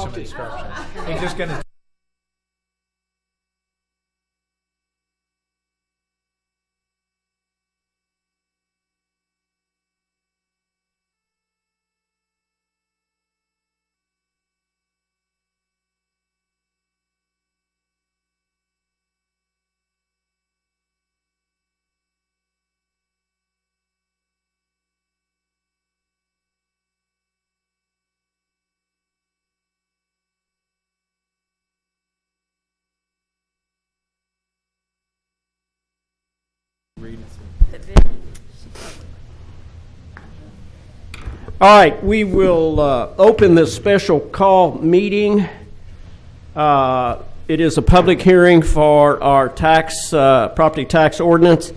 some instructions. He's just going to. All right, we will open this special call meeting. It is a public hearing for our property tax ordinance.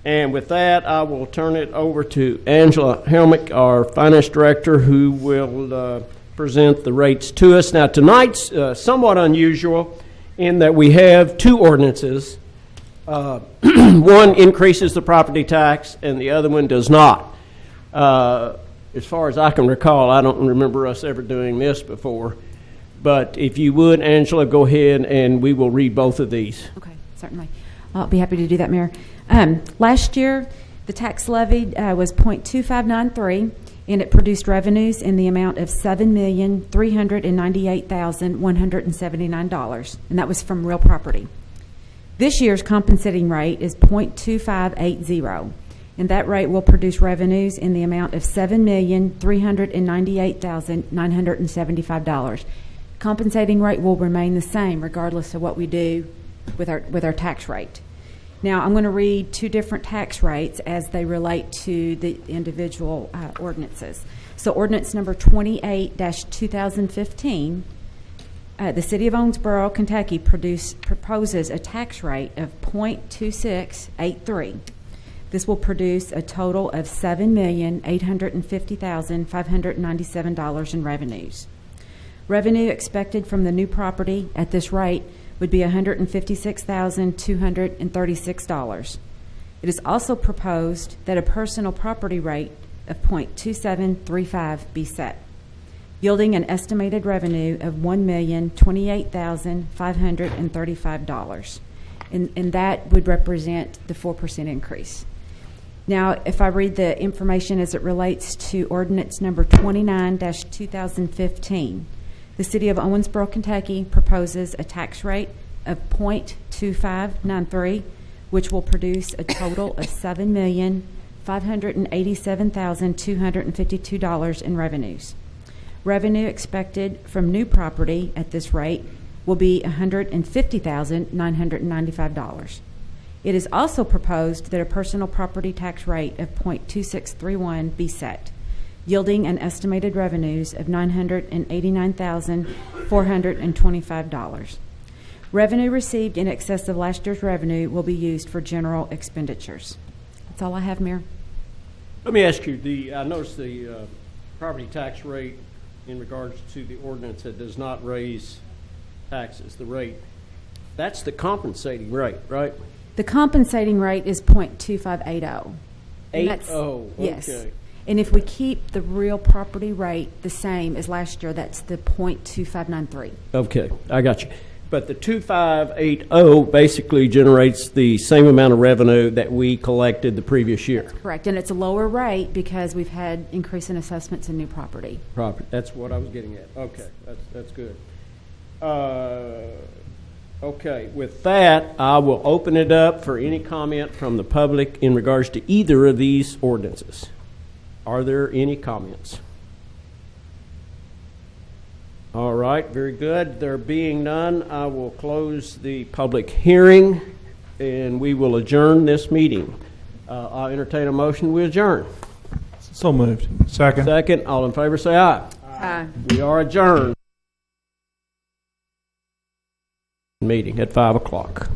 And with that, I will turn it over to Angela Helmick, our finance director, who will present the rates to us. Now, tonight's somewhat unusual in that we have two ordinances. One increases the property tax and the other one does not. As far as I can recall, I don't remember us ever doing this before. But if you would, Angela, go ahead and we will read both of these. Okay, certainly. I'll be happy to do that, Mayor. Last year, the tax levy was .2593, and it produced revenues in the amount of $7,398,179, and that was from real property. This year's compensating rate is .2580, and that rate will produce revenues in the amount of $7,398,975. Compensating rate will remain the same regardless of what we do with our tax rate. Now, I'm going to read two different tax rates as they relate to the individual ordinances. So ordinance number 28-2015, the City of Owensboro, Kentucky proposes a tax rate of .2683. This will produce a total of $7,850,597 in revenues. Revenue expected from the new property at this rate would be $156,236. It is also proposed that a personal property rate of .2735 be set, yielding an estimated revenue of $1,028,535. And that would represent the 4% increase. Now, if I read the information as it relates to ordinance number 29-2015, the City of Owensboro, Kentucky proposes a tax rate of .2593, which will produce a total of $7,587,252 in revenues. Revenue expected from new property at this rate will be $150,995. It is also proposed that a personal property tax rate of .2631 be set, yielding an estimated revenues of $989,425. Revenue received in excess of last year's revenue will be used for general expenditures. That's all I have, Mayor. Let me ask you, I noticed the property tax rate in regards to the ordinance that does not raise taxes, the rate. That's the compensating rate, right? The compensating rate is .2580. 80, okay. Yes. And if we keep the real property rate the same as last year, that's the .2593. Okay, I got you. But the 2580 basically generates the same amount of revenue that we collected the previous year. That's correct, and it's a lower rate because we've had increase in assessments in new property. That's what I was getting at. Okay, that's good. Okay, with that, I will open it up for any comment from the public in regards to either of these ordinances. Are there any comments? All right, very good. There being none, I will close the public hearing and we will adjourn this meeting. I'll entertain a motion. We adjourn. So moved. Second. Second. All in favor say aye. Aye. We are adjourned. Meeting at 5 o'clock.